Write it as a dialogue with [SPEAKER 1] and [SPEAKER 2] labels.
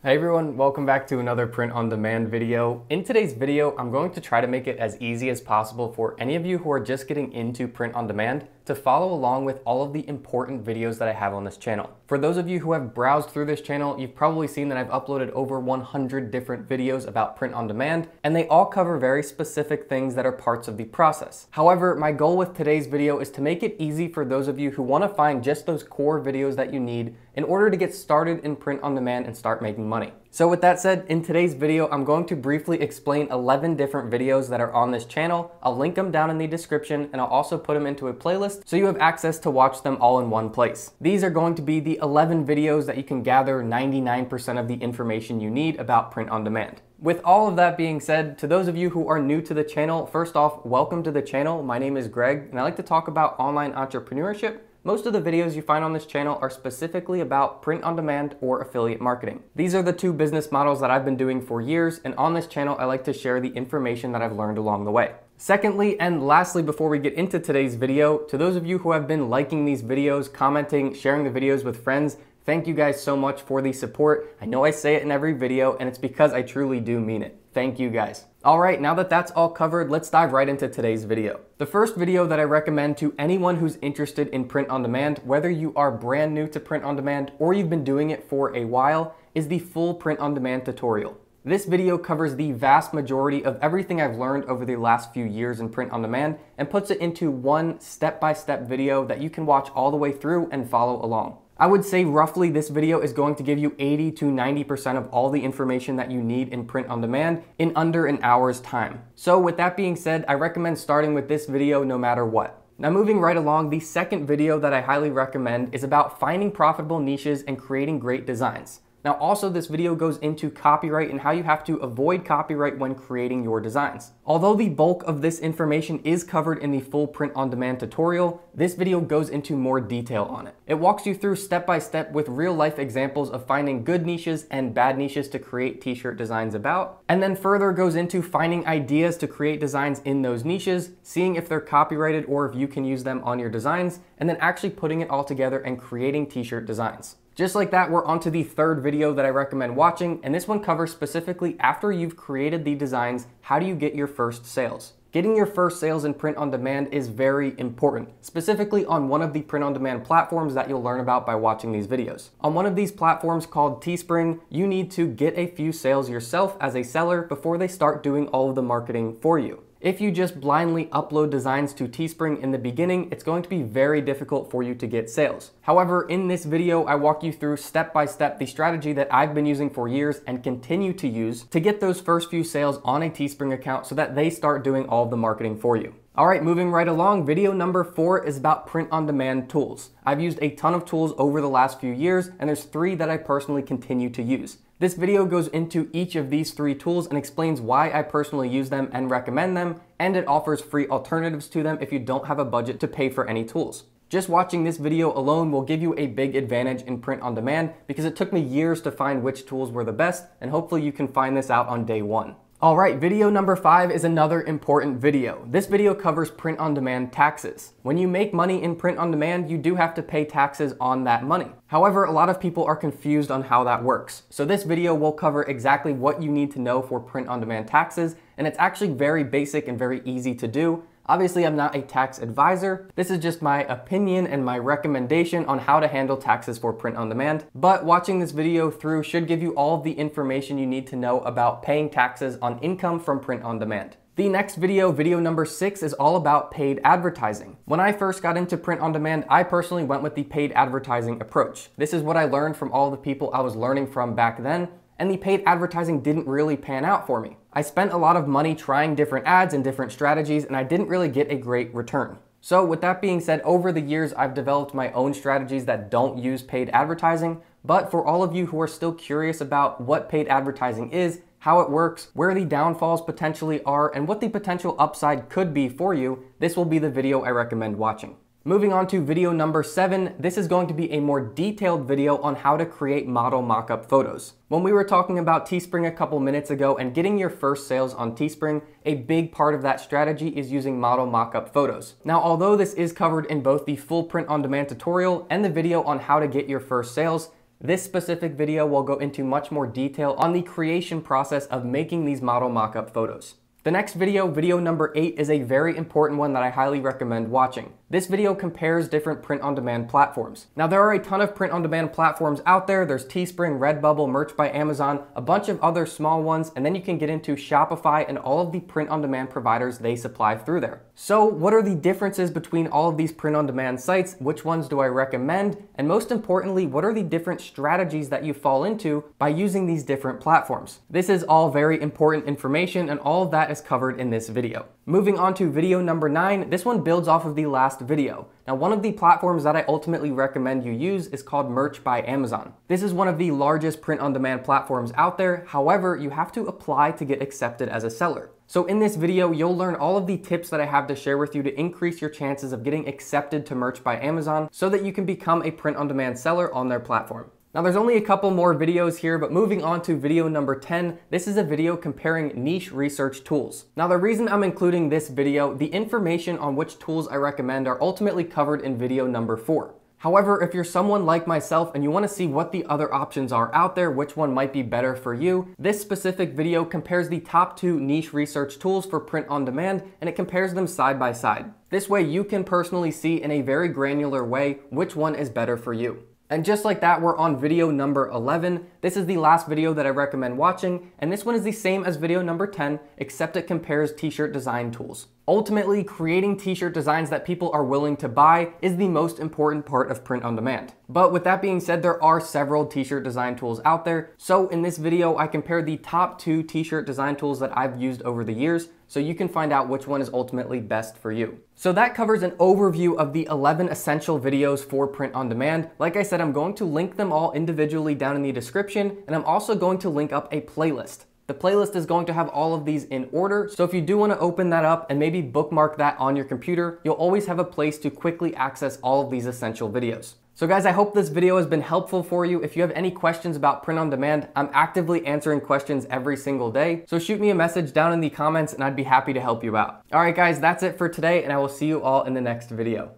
[SPEAKER 1] Hey everyone, welcome back to another print on demand video. In today's video, I'm going to try to make it as easy as possible for any of you who are just getting into print on demand to follow along with all of the important videos that I have on this channel. For those of you who have browsed through this channel, you've probably seen that I've uploaded over 100 different videos about print on demand, and they all cover very specific things that are parts of the process. However, my goal with today's video is to make it easy for those of you who want to find just those core videos that you need in order to get started in print on demand and start making money. So with that said, in today's video, I'm going to briefly explain 11 different videos that are on this channel. I'll link them down in the description, and I'll also put them into a playlist so you have access to watch them all in one place. These are going to be the 11 videos that you can gather 99% of the information you need about print on demand. With all of that being said, to those of you who are new to the channel, first off, welcome to the channel. My name is Greg, and I like to talk about online entrepreneurship. Most of the videos you find on this channel are specifically about print on demand or affiliate marketing. These are the two business models that I've been doing for years, and on this channel I like to share the information that I've learned along the way. Secondly, and lastly, before we get into today's video, to those of you who have been liking these videos, commenting, sharing the videos with friends, thank you guys so much for the support. I know I say it in every video, and it's because I truly do mean it. Thank you guys. All right, now that that's all covered, let's dive right into today's video. The first video that I recommend to anyone who's interested in print on demand, whether you are brand new to print on demand or you've been doing it for a while, is the full print on demand tutorial. This video covers the vast majority of everything I've learned over the last few years in print on demand and puts it into one step-by-step video that you can watch all the way through and follow along. I would say roughly this video is going to give you 80 to 90% of all the information that you need in print on demand in under an hour's time. So with that being said, I recommend starting with this video no matter what. Now moving right along, the second video that I highly recommend is about finding profitable niches and creating great designs. Now also this video goes into copyright and how you have to avoid copyright when creating your designs. Although the bulk of this information is covered in the full print on demand tutorial, this video goes into more detail on it. It walks you through step by step with real life examples of finding good niches and bad niches to create t-shirt designs about, and then further goes into finding ideas to create designs in those niches, seeing if they're copyrighted or if you can use them on your designs, and then actually putting it all together and creating t-shirt designs. Just like that, we're on to the third video that I recommend watching, and this one covers specifically after you've created the designs, how do you get your first sales? Getting your first sales in print on demand is very important, specifically on one of the print on demand platforms that you'll learn about by watching these videos. On one of these platforms called Teespring, you need to get a few sales yourself as a seller before they start doing all of the marketing for you. If you just blindly upload designs to Teespring in the beginning, it's going to be very difficult for you to get sales. However, in this video, I walk you through step by step the strategy that I've been using for years and continue to use to get those first few sales on a Teespring account so that they start doing all of the marketing for you. All right, moving right along, video number 4 is about print on demand tools. I've used a ton of tools over the last few years, and there's 3 that I personally continue to use. This video goes into each of these 3 tools and explains why I personally use them and recommend them, and it offers free alternatives to them if you don't have a budget to pay for any tools. Just watching this video alone will give you a big advantage in print on demand because it took me years to find which tools were the best, and hopefully you can find this out on day 1. Alright, video number 5 is another important video. This video covers print on demand taxes. When you make money in print on demand, you do have to pay taxes on that money. However, a lot of people are confused on how that works. So this video will cover exactly what you need to know for print on demand taxes, and it's actually very basic and very easy to do. Obviously, I'm not a tax advisor. This is just my opinion and my recommendation on how to handle taxes for print on demand. But watching this video through should give you all of the information you need to know about paying taxes on income from print on demand. The next video, video number 6, is all about paid advertising. When I first got into print on demand, I personally went with the paid advertising approach. This is what I learned from all the people I was learning from back then, and the paid advertising didn't really pan out for me. I spent a lot of money trying different ads and different strategies, and I didn't really get a great return. So with that being said, over the years, I've developed my own strategies that don't use paid advertising, but for all of you who are still curious about what paid advertising is, how it works, where the downfalls potentially are, and what the potential upside could be for you, this will be the video I recommend watching. Moving on to video number 7, this is going to be a more detailed video on how to create model mock-up photos. When we were talking about Teespring a couple minutes ago and getting your first sales on Teespring, a big part of that strategy is using model mock-up photos. Now, although this is covered in both the full print on demand tutorial and the video on how to get your first sales, This specific video will go into much more detail on the creation process of making these model mock-up photos. The next video, video number 8, is a very important one that I highly recommend watching. This video compares different print-on-demand platforms. Now, there are a ton of print-on-demand platforms out there. There's Teespring, Redbubble, Merch by Amazon, a bunch of other small ones, and then you can get into Shopify and all of the print-on-demand providers they supply through there. So what are the differences between all of these print-on-demand sites? Which ones do I recommend? And most importantly, what are the different strategies that you fall into by using these different platforms? This is all very important information, and all of that is covered in this video. Moving on to video number 9, this one builds off of the last video. Now, one of the platforms that I ultimately recommend you use is called Merch by Amazon. This is one of the largest print-on-demand platforms out there. However, you have to apply to get accepted as a seller. So in this video, you'll learn all of the tips that I have to share with you to increase your chances of getting accepted to Merch by Amazon so that you can become a print-on-demand seller on their platform. Now, there's only a couple more videos here, but moving on to video number 10, this is a video comparing niche research tools. Now, the reason I'm including this video, the information on which tools I recommend are ultimately covered in video number 4. However, if you're someone like myself and you want to see what the other options are out there, which one might be better for you, this specific video compares the top 2 niche research tools for print on demand, and it compares them side by side. This way you can personally see in a very granular way which one is better for you. And just like that, we're on video number 11. This is the last video that I recommend watching, and this one is the same as video number 10, except it compares t-shirt design tools. Ultimately, creating t-shirt designs that people are willing to buy is the most important part of print on demand. But with that being said, there are several t-shirt design tools out there. So in this video, I compare the top 2 t-shirt design tools that I've used over the years, so you can find out which one is ultimately best for you. So that covers an overview of the 11 essential videos for print on demand. Like I said, I'm going to link them all individually down in the description, and I'm also going to link up a playlist. The playlist is going to have all of these in order, so if you do want to open that up and maybe bookmark that on your computer, you'll always have a place to quickly access all of these essential videos. So guys, I hope this video has been helpful for you. If you have any questions about print on demand, I'm actively answering questions every single day, so shoot me a message down in the comments and I'd be happy to help you out. All right guys, that's it for today, and I will see you all in the next video.